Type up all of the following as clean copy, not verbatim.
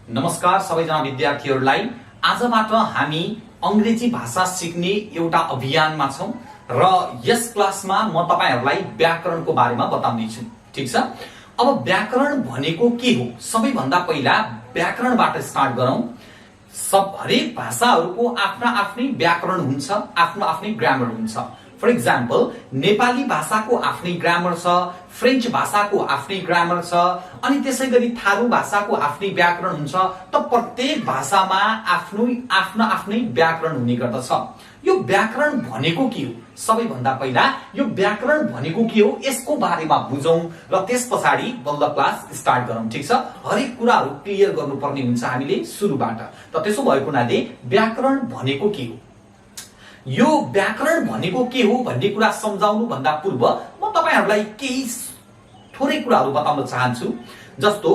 नमस्कार सबैजना विद्यार्थीहरूलाई। आजबाट हामी अंग्रेजी भाषा सिक्ने एउटा अभियानमा छौं र यस क्लासमा म तपाईहरुलाई व्याकरणको बारेमा बताउने छु। ठीक छ? अब व्याकरण भनेको के हो? सबैभन्दा पहिला व्याकरणबाट स्टार्ट गरौं। हरेक भाषाहरुको आफ्ना आफ्नै व्याकरण हुन्छ, आफ्नो आफ्नै ग्रामर हुन्छ। फर एक्जाम्पल नेपाली भाषाको आफ्नै ग्रामर छ, फ्रेन्च भाषाको आफ्नै ग्रामर छ, अनि त्यसैगरी थारू भाषाको आफ्नै व्याकरण हुन्छ। त प्रत्येक भाषामा आफ्नै व्याकरण हुने गर्दछ। यो व्याकरण भनेको के हो? सबैभन्दा पहिला यो व्याकरण भनेको के हो यसको बारेमा बुझौं र त्यसपछि बल्ल क्लास स्टार्ट गरौं। ठीक छ? हरेक कुराहरु क्लियर गर्नुपर्ने हुन्छ हामीले सुरुबाट। त त्यसो भएको हुनाले व्याकरण भनेको के हो? यो व्याकरण भनेको के हो भन्ने कुरा सम्झाउनु भन्दा पूर्व म तपाईहरुलाई केही थोरै कुराहरु बताउन चाहन्छु। जस्तो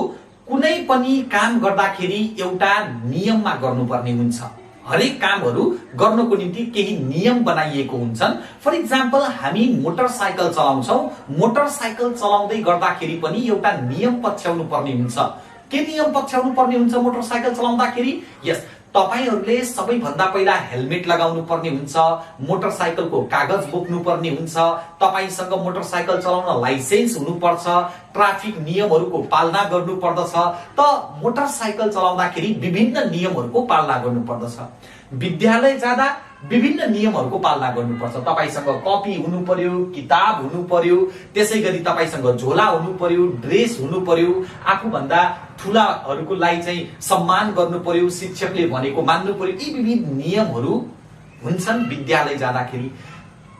कुनै पनि काम गर्दाखेरि एउटा नियममा गर्नुपर्ने हुन्छ। हरेक कामहरु गर्नको निम्ति केही नियम बनाइएको हुन्छन्। फर एक्जाम्पल हामी मोटरसाइकल चलाउँछौं, मोटरसाइकल चलाउँदै गर्दाखेरि पनि एउटा नियम पछ्याउनु पर्ने हुन्छ। के नियम पछ्याउनु पर्ने हुन्छ मोटरसाइकल चलाउँदाखेरि? यस, तपाईहरुले सबैभन्दा पहिला हेलमेट लगाउनु पर्ने हुन्छ, मोटरसाइकलको कागज बोक्नु पर्ने हुन्छ, तपाईसँग मोटरसाइकल चलाउन लाइसेन्स हुनुपर्छ, ट्राफिक नियमहरुको पालना गर्नु पर्दछ। त मोटरसाइकल चलाउँदाखेरि विभिन्न नियमहरुको पालना गर्नु पर्दछ। विद्यालय जाँदा विभिन्न नियमहरुको पालना गर्नुपर्छ। तपाईसँग कपी हुनु पर्यो, किताब हुनु पर्यो, त्यसैगरी तपाईसँग झोला हुनु पर्यो, ड्रेस हुनु पर्यो, आफूभन्दा ठूलाहरुको लागि चाहिँ सम्मान गर्नु पर्यो, शिक्षकले भनेको मान्नु पर्यो। यी विविध नियमहरु हुन्छन् विद्यालय जाँदाखेरि।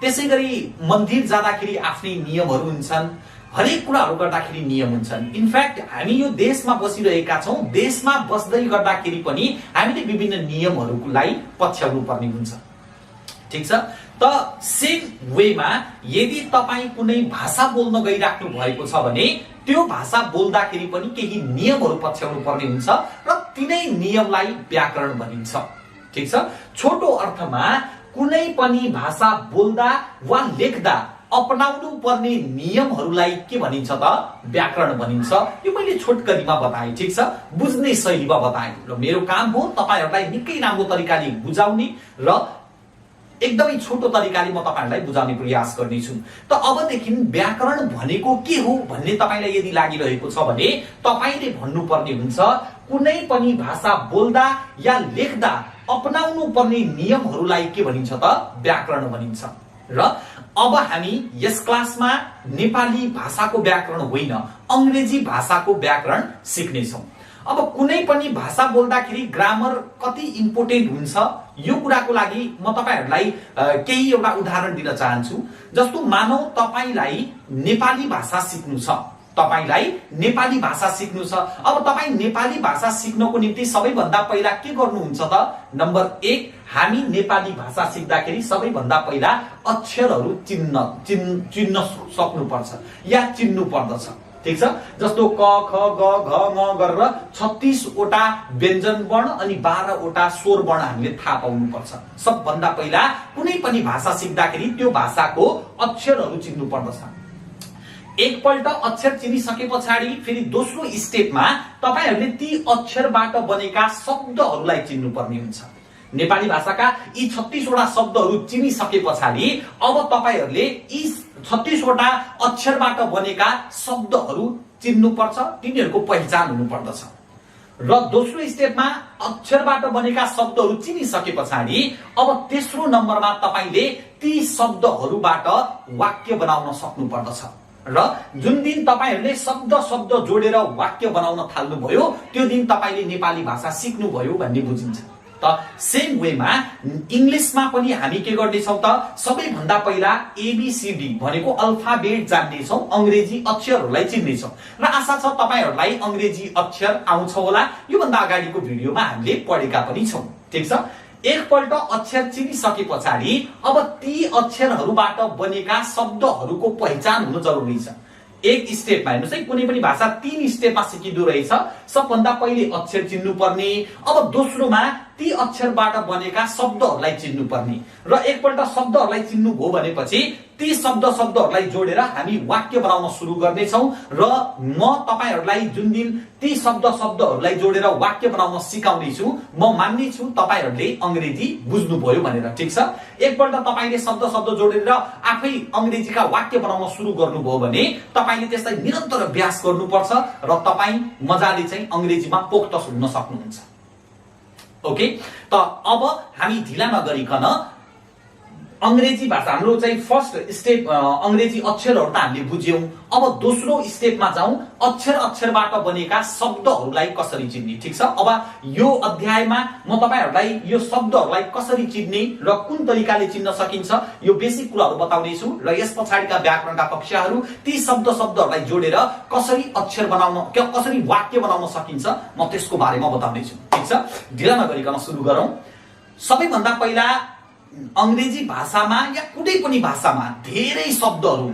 त्यसैगरी मन्दिर जाँदाखेरि आफ्नै नियमहरु हुन्छन्। हरेक कुराहरु गर्दाखेरि नियम हुन्छन्। इनफ्याक्ट हामी यो देशमा बसिरहेका छौं, देशमा बस्दै गर्दाखेरि पनि हामीले विभिन्न नियमहरुलाई पछ्याउनु पर्ने हुन्छ। ठीक छ? त सेम वेमा यदि तपाई कुनै भाषा बोल्न गइराख्नु भएको छ भने त्यो भाषा बोल्दाखेरि पनि केही नियमहरु पछ्याउनु पर्ने हुन्छ र तिनै नियमलाई व्याकरण भनिन्छ। ठीक छ? छोटो अर्थमा कुनै पनि भाषा बोल्दा वा लेख्दा अपनाउनु पर्ने नियमहरुलाई के भनिन्छ त? व्याकरण भनिन्छ। यो मैले छोटकरीमा बताएँ। ठीक छ? बुझ्ने शैलीमा बताएँ र मेरो काम हो तपाईहरुलाई निकै राम्रो तरिकाले बुझाउने र एकदमै छोटो तरिकाले म तपाईहरुलाई बुझाउने प्रयास गर्नेछु। त अबदेखि व्याकरण भनेको के हो भन्ने तपाईलाई यदि लागिरहेको छ भने तपाईले भन्नुपर्ने हुन्छ कुनै पनि भाषा बोल्दा या लेख्दा अपनाउनु पर्ने नियमहरुलाई के भनिन्छ त? व्याकरण भनिन्छ। र अब हामी यस क्लासमा नेपाली भाषाको व्याकरण होइन, अंग्रेजी भाषाको व्याकरण सिक्नेछौं। अब कुनै पनि भाषा बोल्दाखेरि ग्रामर कति इम्पोर्टेन्ट हुन्छ यो कुराको लागि म तपाईहरुलाई केही एउटा उदाहरण दिन चाहन्छु। जस्तो मानौ तपाईलाई नेपाली भाषा सिक्नु छ, अब तपाई नेपाली भाषा सिक्नको निम्ति सबैभन्दा पहिला के गर्नुहुन्छ त? नम्बर 1, हामी नेपाली भाषा सिक्दाखेरि सबैभन्दा पहिला अक्षरहरु चिन्न सक्नुपर्छ या चिन्नु पर्दछ। ठीक छ? जस्तो क, ख, ग, घ, ङ गरेर 36 वटा व्यञ्जन वर्ण अनि 12 वटा स्वर वर्ण हामीले थाहा पाउनु पर्छ। सबभन्दा पहिला कुनै पनि भाषा सिक्दाखेरि त्यो भाषाको अक्षरहरु चिन्नु पर्दछ। एकपल्ट अक्षर चिनिसके पछाडि फेरि दोस्रो स्टेपमा तपाईहरुले ती अक्षरबाट बनेका शब्दहरुलाई चिन्नु पर्ने हुन्छ। नेपाली भाषाका यी 36 वटा शब्दहरु चिनिसके पछाडि अब तपाईहरुले यी 36 वटा अक्षरबाट बनेका शब्दहरु चिन्नु पर्छ, तिनीहरुको पहिचान हुनु पर्दछ। र दोस्रो स्टेपमा अक्षरबाट बनेका शब्दहरु चिनिसके पछाडि अब तेस्रो नम्बरमा तपाईले ती शब्दहरुबाट वाक्य बनाउन सक्नु पर्दछ। र जुन दिन तपाईहरुले शब्द जोडेर वाक्य बनाउन थाल्नुभयो त्यो दिन तपाईले नेपाली भाषा सिक्नुभयो भन्ने बुझिन्छ। त सेम वेमा इंग्लिशमा पनि हामी के गर्नेछौं त? सबैभन्दा पहिला एबीसीडी भनेको अल्फाबेट जान्नेछौं, अंग्रेजी अक्षरहरुलाई चिन्नेछौं। र आशा छ तपाईहरुलाई अंग्रेजी अक्षर आउँछ होला। यो भन्दा अगाडिको भिडियोमा हामीले पढेका पनि छौं। ठीक छ? एकपल्ट अक्षर चिनिसके पछाडि अब ती अक्षरहरुबाट बनेका शब्दहरुको पहिचान हुनु जरुरी छ। एक स्टेपमा हेर्नुस् है, कुनै पनि भाषा 3 स्टेपमा सिकिँदो रहेछ। सबभन्दा पहिले अक्षर चिन्नु पर्ने, अब दोस्रोमा ती अक्षरबाट बनेका शब्दहरूलाई चिन्नु पर्ने र एकपल्ट शब्दहरूलाई चिन्नु भयो भनेपछि ती शब्दहरूलाई जोडेर हामी वाक्य बनाउन सुरु गर्नेछौँ र म तपाईहरुलाई जुन दिन ती शब्दहरूलाई जोडेर वाक्य बनाउन सिकाउने छु म मान्ने छु तपाईहरुले अंग्रेजी बुझ्नुभयो भनेर। ठीक छ, एकपल्ट तपाईले शब्द जोडेर आफै अंग्रेजीका वाक्य बनाउन सुरु गर्नुभयो भने तपाईले त्यसलाई निरन्तर अभ्यास गर्नुपर्छ र तपाई मजाले चाहिँ अंग्रेजीमा पोख्त हुन सक्नुहुन्छ। ओके, त अब हामी ढिला नगरिकन अंग्रेजी भाषा हाम्रो चाहिँ फर्स्ट स्टेप अंग्रेजी अक्षरहरू त हामीले बुझ्यौं। अब दोस्रो स्टेपमा जाउँ, अक्षरबाट बनेका शब्दहरूलाई कसरी चिन्ने। ठीक छ, अब यो अध्यायमा म तपाईहरुलाई यो शब्दहरूलाई कसरी चिन्ने र कुन तरिकाले चिन्न सकिन्छ यो बेसिक कुराहरू बताउने छु र यस पछाडिका व्याकरणका कक्षाहरू ती शब्दहरूलाई जोडेर कसरी अक्षर बनाउन कसरी वाक्य बनाउन सकिन्छ म त्यसको बारेमा बताउने छु। ठीक छ, ढिला नगरिकन सुरु गरौँ। सबैभन्दा पहिला अंग्रेजी भाषामा या कुनै पनि भाषामा धेरै शब्दहरू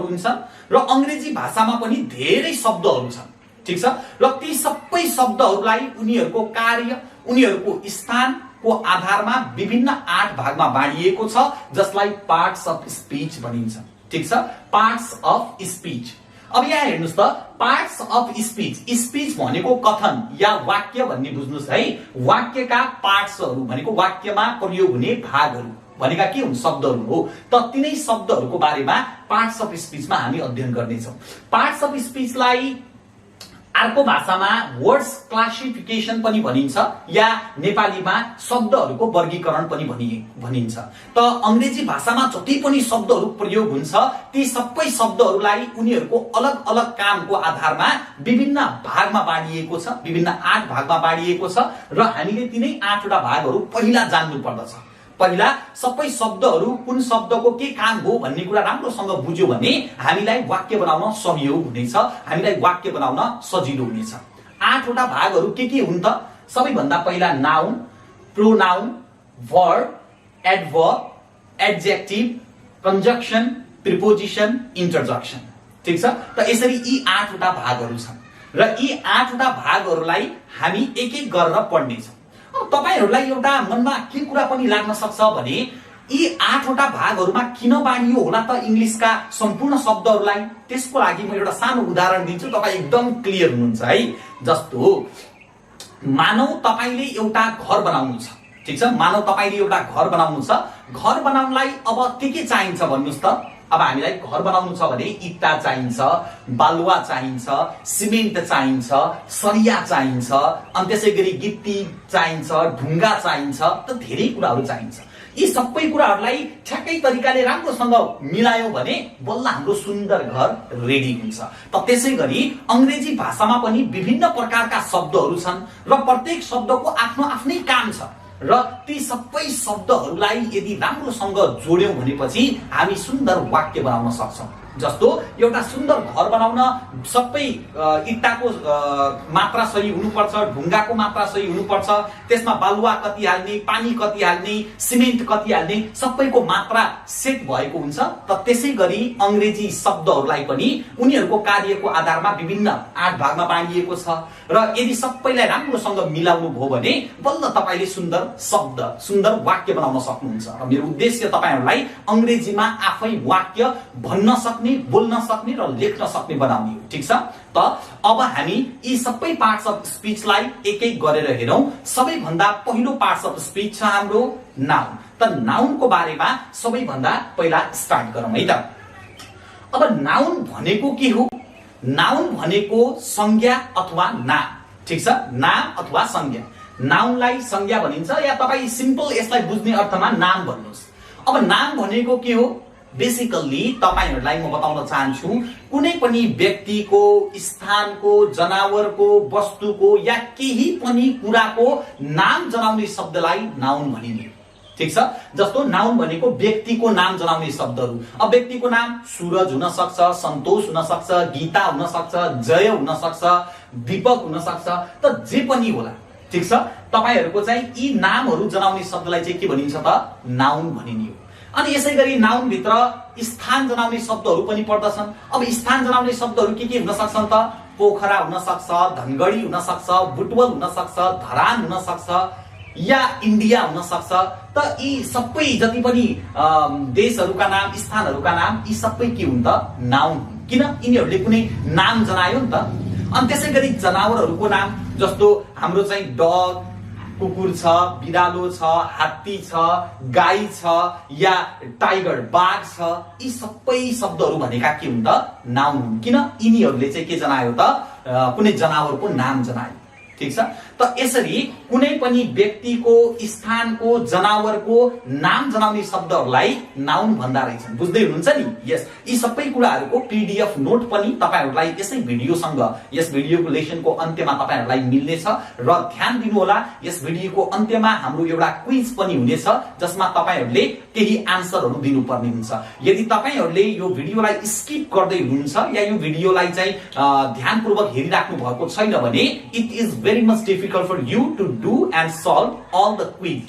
हुन्छन् र अंग्रेजी भाषामा पनि धेरै शब्दहरू छन्। ठीक छ, र ती सबै शब्दहरूलाई उनीहरूको कार्य उनीहरूको स्थानको आधारमा विभिन्न 8 भागमा बाँडिएको छ जसलाई पार्ट्स अफ स्पीच भनिन्छ। ठीक छ, पार्ट्स अफ स्पीच। अब यहाँ हेर्नुस् त, पार्ट्स अफ स्पीच भनेको कथन या वाक्य भन्ने बुझ्नुस् है। वाक्यका पार्ट्सहरू भनेको वाक्यमा प्रयोग हुने भागहरू भनेका के हुन्, शब्दहरू हो। त तिनै शब्दहरूको बारेमा पार्ट्स अफ स्पीचमा हामी अध्ययन गर्नेछौँ। पार्ट्स अफ स्पीचलाई अर्को भाषामा वर्ड्स क्लासिफिकेसन पनि भनिन्छ या नेपालीमा शब्दहरूको वर्गीकरण पनि भनिन्छ। त अंग्रेजी भाषामा जति पनि शब्दहरू प्रयोग हुन्छ ती सबै शब्दहरूलाई उनीहरूको अलग अलग कामको आधारमा विभिन्न भागमा बाँडिएको छ, विभिन्न 8 भागमा बाँडिएको छ र हामीले तिनै 8 वटा भागहरू पहिला जान्नु पर्दछ। पहिला सबै शब्दहरू कुन शब्दको के काम हो भन्ने कुरा राम्रोसँग बुझ्यो भने हामीलाई वाक्य बनाउन सहयोग हुनेछ, हामीलाई वाक्य बनाउन सजिलो हुनेछ। 8 वटा भागहरू के हुन् त? सबैभन्दा पहिला noun, pronoun, verb, adverb, adjective, conjunction, preposition, interjection. ठीक छ, त यसरी यी 8 वटा भागहरू छन् र यी 8 वटा भागहरूलाई हामी एक एक गरेर पढ्नेछौँ। तपाईहरुलाई एउटा मनमा के कुरा पनि लाग्न सक्छ भने यी 8 वटा भागहरूमा किन बाँडियो होला त इंग्लिशका सम्पूर्ण शब्दहरूलाई। त्यसको लागि म एउटा सानो उदाहरण दिन्छु, तपाई एकदम क्लियर हुनुहुन्छ है। जस्तो मानौ तपाईले एउटा घर बनाउनु छ। ठीक छ, मानौ तपाईले एउटा घर बनाउनु छ। घर बनाउनलाई अब के चाहिन्छ भन्नुस् त? अब हामीलाई घर बनाउनु छ भने इट्टा चाहिन्छ, बालुवा चाहिन्छ, सिमेन्ट चाहिन्छ, सरिया चाहिन्छ, अनि त्यसैगरी गिट्टी चाहिन्छ, ढुङ्गा चाहिन्छ, त धेरै कुराहरू चाहिन्छ। यी सबै कुराहरूलाई ठ्याक्कै तरिकाले राम्रोसँग मिलायौं भने बल्ल हाम्रो सुन्दर घर रेडी हुन्छ। त त्यसैगरी अंग्रेजी भाषामा पनि विभिन्न प्रकारका शब्दहरू छन् र प्रत्येक शब्दको आफ्नो आफ्नै काम छ र ती सबै शब्दहरूलाई यदि राम्रोसँग जोड्यौं भनेपछि हामी सुन्दर वाक्य बनाउन सक्छौं। जस्तो एउटा सुन्दर घर बनाउन सबै इट्टाको मात्रा सही हुनुपर्छ, ढुङ्गाको मात्रा सही हुनुपर्छ, त्यसमा बालुवा कति हाल्ने, पानी कति हाल्ने, सिमेन्ट कति हाल्ने, सबैको मात्रा सेट भएको हुन्छ। त त्यसैगरी अंग्रेजी शब्दहरूलाई पनि उनीहरूको कार्यको आधारमा विभिन्न 8 भागमा बाँडिएको छ र यदि सबैलाई राम्रोसँग मिलाउनु भयो भने बल्ल तपाईले सुन्दर शब्द, सुन्दर वाक्य बनाउन सक्नुहुन्छ। र मेरो उद्देश्य तपाईहरुलाई अंग्रेजीमा आफै वाक्य भन्न सक्ने, बोल्न सक्ने र लेख्न सक्ने बनाउने हो। ठीक छ, त अब हामी यी सबै पार्ट्स अफ स्पीचलाई एक एक गरेर हेरौं। सबैभन्दा पहिलो पार्ट्स अफ स्पीच छ हाम्रो नाउन। त नाउनको बारेमा सबैभन्दा पहिला स्टार्ट गरौँ है त। अब नाउन भनेको के हो? नाउन भनेको संज्ञा अथवा नाम। ठीक छ, नाम अथवा संज्ञा। नाउनलाई संज्ञा भनिन्छ या तपाई सिम्पल यसलाई बुझ्ने अर्थमा नाम भन्नुस्। अब नाम भनेको के हो? बेसिकली तपाईहरुलाई म बताउन चाहन्छु कुनै पनि व्यक्तिको, स्थानको, जनावरको, वस्तुको या केही पनि कुराको नाम जनाउने शब्दलाई नाउन भनिन्छ। ठीक छ, जस्तो नाउन भनेको व्यक्तिको नाम जनाउने शब्दहरू। अब व्यक्तिको नाम सूरज हुन सक्छ, सन्तोष हुन सक्छ, गीता हुन सक्छ, जय हुन सक्छ, दीपक हुन सक्छ, त जे पनि होला। ठीक छ, तपाईहरुको चाहिँ यी नामहरू जनाउने शब्दलाई चाहिँ के भनिन्छ त? नाउन भनिन्छ। अनि यसैगरी नाउन भित्र स्थान जनाउने शब्दहरू पनि पर्दछन्। अब स्थान जनाउने शब्दहरू के हुन सक्छन् त? पोखरा हुन सक्छ, धनगढी हुन सक्छ, बुटवल हुन सक्छ, धरान हुन सक्छ या इन्डिया हुन सक्छ। त यी सबै जति पनि देशहरूका नाम, स्थानहरूका नाम, यी सबै के हुन् त? नाउन हुन्। किन? यिनीहरूले कुनै नाम जनायो नि त। अनि त्यसै गरी जनावरहरूको नाम जस्तो हाम्रो चाहिँ डग, कुकुर छ, बिरालो छ, हात्ती छ, गाई छ या टाइगर, बाघ छ, यी सबै शब्दहरू भनेका के हुन् त? नाउन हुन्। किन? यिनीहरूले चाहिँ के जनायो त? कुनै जनावरको नाम जनायो। ठीक छ। त यसरी कुनै पनि व्यक्तिको, स्थानको, जनावरको नाम जनाउने शब्दहरूलाई नाउन भन्दा रहेछन्। बुझ्दै हुनुहुन्छ नि? यस, यी सबै कुराहरूको पीडीएफ नोट पनि तपाईहरुलाई यसै भिडियोसँग, यस भिडियोको लेसनको अन्त्यमा तपाईहरुलाई मिल्नेछ। र ध्यान दिनु होला, यस भिडियोको अन्त्यमा हाम्रो एउटा क्विज पनि हुनेछ जसमा तपाईहरुले केही आन्सरहरू दिनुपर्ने हुन्छ। यदि तपाईहरुले यो भिडियोलाई स्किप गर्दै हुनुहुन्छ या यो भिडियोलाई चाहिँ ध्यानपूर्वक हेरिराख्नु भएको छैन भने it is very much difficult for you to do and solve all the quiz.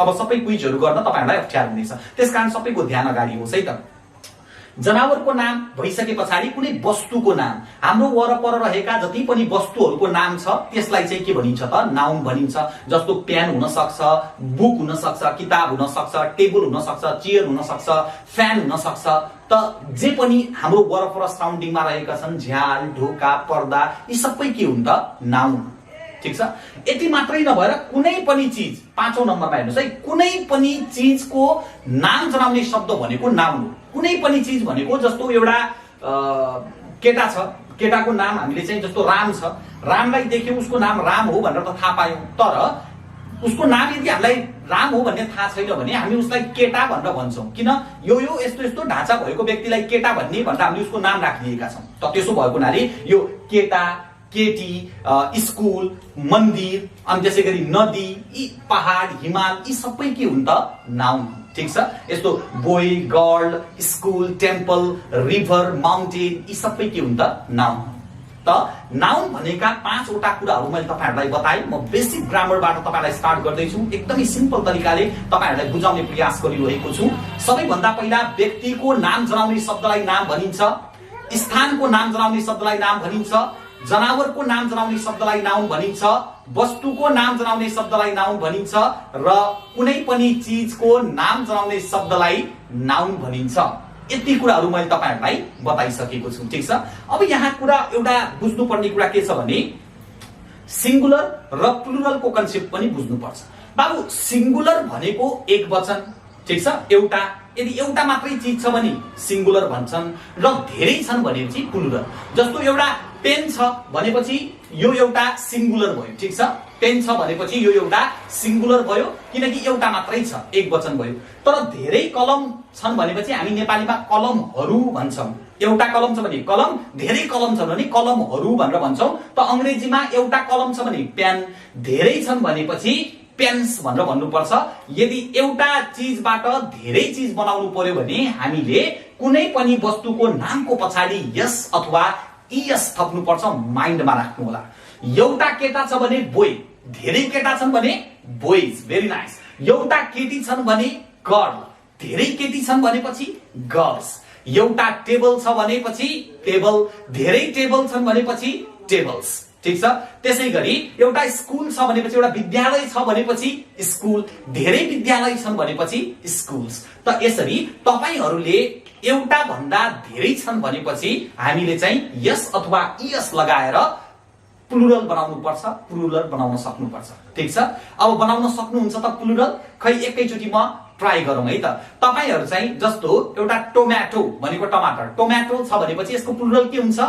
अब सबै क्विजहरू गर्न तपाईहरुलाई अप्ठ्यारो हुनेछ। त्यसकारण सबैको ध्यान अगाडि होस् है त। जनावरको नाम भइसके पछाडी कुनै वस्तुको नाम, हाम्रो वरपर रहेका जति पनि वस्तुहरूको नाम छ त्यसलाई चाहिँ के भनिन्छ त? नाउन भनिन्छ। जस्तो पेन हुन सक्छ, बुक हुन सक्छ, किताब हुन सक्छ, टेबल हुन सक्छ, चेयर हुन सक्छ, फ्यान हुन सक्छ। त जे पनि हाम्रो वरपर सराउन्डिङमा रहेका छन्, झ्याल, ढोका, पर्दा, यी सबै के हुन् त? नाउन। ठीक छ। यति मात्रै नभएर कुनै पनि चीज, 5औं नम्बरमा हेर्नुस् है, कुनै पनि चीजको नाम जनाउने शब्द भनेको नाउन हो। कुनै पनि चीज भनेको जस्तो एउटा केटा छ, केटाको नाम हामीले चाहिँ जस्तो राम छ, रामलाई देख्यौं उसको नाम राम हो भनेर त थाहा पायौं। तर उसको नाम यदि हामीलाई राम हो भन्ने थाहा छैन भने हामी उसलाई केटा भनेर भन्छौं। किन? यो यस्तो यस्तो ढाँचा भएको व्यक्तिलाई केटा भन्ने भनेर हामीले उसको नाम राखिदिएका छौं। त त्यसो भएको हुनाले यो केटा, केटी, स्कुल, मन्दिर, अनि त्यसै गरी नदी, यी पहाड, हिमाल, यी सबै के हुन् त? नाउन। ठीक छ। यस्तो boy, girl, school, temple, river, mountain, यी सबै के हुन् त? नाउन। त नाउन भनेका 5वटा कुराहरू मैले तपाईहरुलाई बताएँ। म बेसिक ग्रामरबाट तपाईहरुलाई स्टार्ट गर्दैछु। एकदमै सिम्पल तरिकाले तपाईहरुलाई बुझाउने प्रयास गरिरहेको छु। सबैभन्दा पहिला व्यक्तिको नाम जनाउने शब्दलाई नाम भनिन्छ, स्थानको नाम जनाउने शब्दलाई नाम भनिन्छ, जनावरको नाम जनाउने शब्दलाई नाउन भनिन्छ, वस्तुको नाम जनाउने शब्दलाई नाउन भनिन्छ र कुनै पनि चीजको नाम जनाउने शब्दलाई नाउन भनिन्छ। यति कुराहरू मैले तपाईहरुलाई बताइसकेको छु। ठीक छ। अब यहाँ कुरा एउटा बुझ्नुपर्ने कुरा के छ भने सिंगुलर र प्लुरलको कन्सेप्ट पनि बुझ्नुपर्छ। बाबु, सिंगुलर भनेको एक वचन, ठीक छ, एउटा। यदि एउटा मात्रै चीज छ भने सिंगुलर भन्छन् र धेरै छन् भनेपछि प्लुरल। जस्तो एउटा पेन छ भनेपछि यो एउटा सिंगुलर भयो। ठीक छ। पेन छ भनेपछि यो एउटा सिंगुलर भयो किनकि एउटा मात्रै छ, एक वचन भयो। तर धेरै कलम छन् भनेपछि हामी नेपालीमा कलमहरू भन्छौं। एउटा कलम छ भने कलम, धेरै कलम छ भने कलमहरू भनेर भन्छौं। त अंग्रेजीमा एउटा कलम छ भने पेन, धेरै छन् भनेपछि पेन्स भनेर भन्नुपर्छ। यदि एउटा चीजबाट धेरै चीज बनाउनु पर्यो भने हामीले कुनै पनि वस्तुको नामको पछाडी यस अथवा इएस थप्नु पर्छ। माइन्डमा राख्नु होला। एउटा केटा छ भने बोय, धेरै केटा छन् भने बोइज। Very nice. एउटा केटी छन् भने गर्ल, धेरै केटी छन् भनेपछि गर्ल्स। एउटा टेबल छ भनेपछि टेबल, धेरै टेबल छन् भनेपछि टेबल्स। ठीक छ। त्यसै गरी एउटा स्कुल छ भनेपछि, एउटा विद्यालय छ भनेपछि स्कुल, धेरै विद्यालय छन् भनेपछि स्कुल्स। त यसरी तपाईहरुले एउटा भन्दा धेरै छन् भनेपछि हामीले चाहिँ यस अथवा इएस लगाएर प्लुरल बनाउनु पर्छ, प्लुरल बनाउन सक्नुपर्छ। ठीक छ। अब बनाउन सक्नुहुन्छ त प्लुरल? खै एकैचोटी म ट्राई गरौँ है त। तपाईहरु चाहिँ जस्तो एउटा टोमेटो भनेको टमाटर, टोमेटो छ भनेपछि यसको प्लुरल के हुन्छ?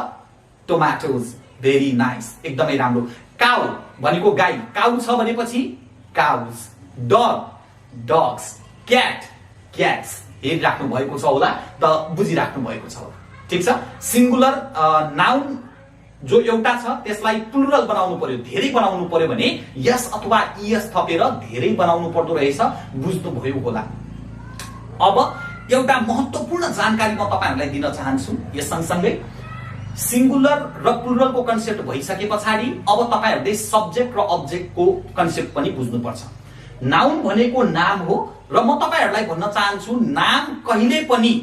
टोमेटोज। भेरी नाइस, एकदमै राम्रो। काउ भनेको गाई, काउ छ भनेपछि cows. Dog, dogs. Cat, cats. हेरिराख्नु भएको छ होला, त बुझिराख्नु भएको छ होला। ठीक छ। सिंगुलर नाउन जो एउटा छ त्यसलाई प्लुरल बनाउनु पर्यो, धेरै बनाउनु पर्यो भने यस अथवा इएस थपेर धेरै बनाउनु पर्दो रहेछ। बुझ्नु भयो होला। अब एउटा महत्त्वपूर्ण जानकारी म तपाईहरुलाई दिन चाहन्छु। यस सँगसँगै सिंगुलर र प्लुरलको कन्सेप्ट भइसके पछाडी अब तपाईहरुले सब्जेक्ट र अब्जेक्टको कन्सेप्ट पनि बुझ्नुपर्छ। नाउन भनेको नाम हो र म तपाईहरुलाई भन्न चाहन्छु नाम कहिले पनि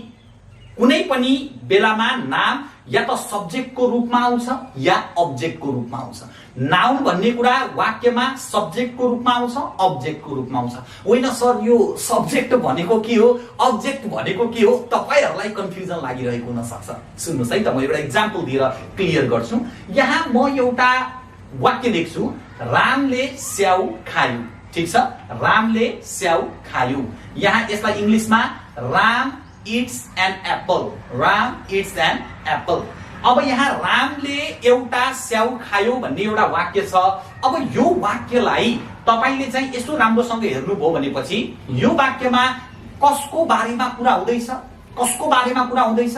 कुनै पनि बेलामा नाम या त सब्जेक्टको रूपमा आउँछ या अब्जेक्टको रूपमा आउँछ। नाउन भन्ने कुरा वाक्यमा सब्जेक्टको रूपमा आउँछ, अब्जेक्टको रूपमा आउँछ। होइन सर यो सब्जेक्ट भनेको के हो, अब्जेक्ट भनेको के हो, तपाईहरुलाई कन्फ्युजन लागिरहेको हुन सक्छ। सुन्नुस् है त, म एउटा एक्जाम्पल दिएर क्लियर गर्छु। यहाँ म एउटा वाक्य लेख्छु, रामले स्याउ खायो। ठीक छ, रामले स्याउ खायो। यहाँ यसलाई इंग्लिशमा Ram it's an apple, Ram it's an apple. अब यहाँ रामले एउटा स्याउ खायो भन्ने एउटा वाक्य छ। अब यो वाक्यलाई तपाईले चाहिँ यसो राम्रोसँग हेर्नुभयो भनेपछि यो वाक्यमा कसको बारेमा कुरा हुँदैछ, कसको बारेमा कुरा हुँदैछ?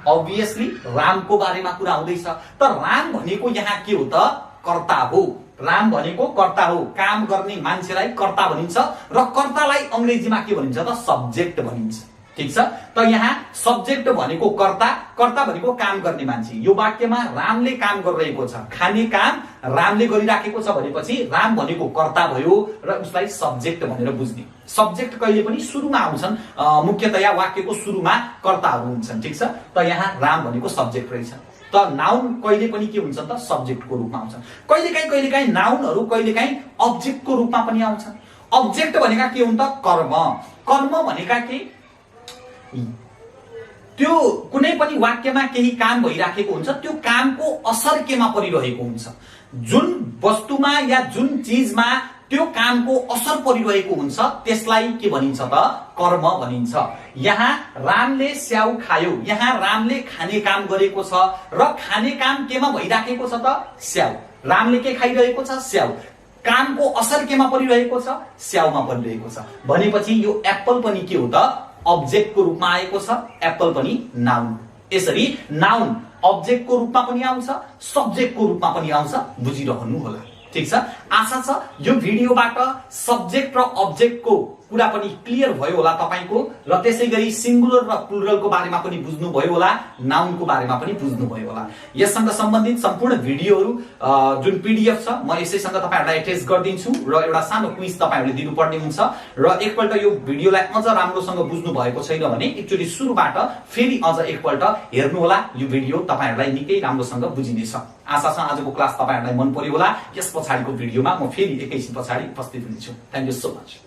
अब्भियसली रामको बारेमा कुरा हुँदैछ। तर राम भनेको यहाँ के हो त? कर्ता हो। राम भनेको कर्ता हो, काम गर्ने मान्छेलाई कर्ता भनिन्छ र कर्तालाई अंग्रेजीमा के भनिन्छ त? सब्जेक्ट भनिन्छ। ठीक छ, त यहाँ सब्जेक्ट भनेको कर्ता, कर्ता भनेको काम गर्ने मान्छे। यो वाक्यमा रामले काम गरिरहेको छ, खाने काम रामले गरिराखेको छ भनेपछि राम भनेको कर्ता भयो र उसलाई सब्जेक्ट भनेर बुझ्ने। सब्जेक्ट कहिले पनि सुरुमा आउँछन्, मुख्यतया वाक्यको सुरुमा कर्ताहरू हुन्छन्। ठीक छ, त यहाँ राम भनेको सब्जेक्ट रहेछ। त नाउन कहिले पनि के हुन्छ त? सब्जेक्टको रूपमा आउँछ। कहिलेकाहीँ नाउनहरू कहिलेकाहीँ अब्जेक्टको रूपमा पनि आउँछन्। अब्जेक्ट भनेका के हुन् त? कर्म। कर्म भनेका के? त्यो कुनै पनि वाक्यमा केही काम भइराखेको हुन्छ, त्यो कामको असर केमा परिरहेको हुन्छ? जुन वस्तुमा या जुन चीजमा त्यो कामको असर परिरहेको हुन्छ त्यसलाई के भनिन्छ त? कर्म भनिन्छ। यहाँ रामले स्याउ खायो, यहाँ रामले खाने काम गरेको छ र खाने काम केमा भइराखेको छ त? स्याउ। रामले के खाइरहेको छ? स्याउ। कामको असर केमा परिरहेको छ? स्याउमा परिरहेको छ। भनेपछि यो एप्पल पनि के हो त? अब्जेक्टको रूपमा आएको छ, एप्पल पनि नाउन। यसरी नाउन अब्जेक्टको रूपमा पनि आउँछ, सब्जेक्टको रूपमा पनि आउँछ। बुझिरहनु होला। ठीक छ, आशा छ यो भिडियोबाट सब्जेक्ट र अब्जेक्टको कुरा पनि क्लियर भयो होला तपाईको, र त्यसैगरी सिंगुलर र प्लुरलको बारेमा पनि बुझ्नु भयो होला, नाउनको बारेमा पनि बुझ्नु भयो होला। यससँग सम्बन्धित सम्पूर्ण भिडियोहरू जुन पीडीएफ छ म यसैसँग तपाईहरुलाई अट्याच गर्दिन्छु र एउटा सानो क्विज तपाईहरुले दिनुपर्ने हुन्छ। र एकपल्ट यो भिडियोलाई अझ राम्रोसँग बुझ्नु भएको छैन भने एकचोटी सुरुबाट फेरि अझ एकपल्ट हेर्नु होला। यो भिडियो तपाईहरुलाई निकै राम्रोसँग बुझिनेछ। आशा छ आजको क्लास तपाईहरुलाई मन पर्यो होला। यस पछाडिको भिडियोमा म फेरि एकैछिन पछाडि उपस्थित हुनेछु। Thank you so much.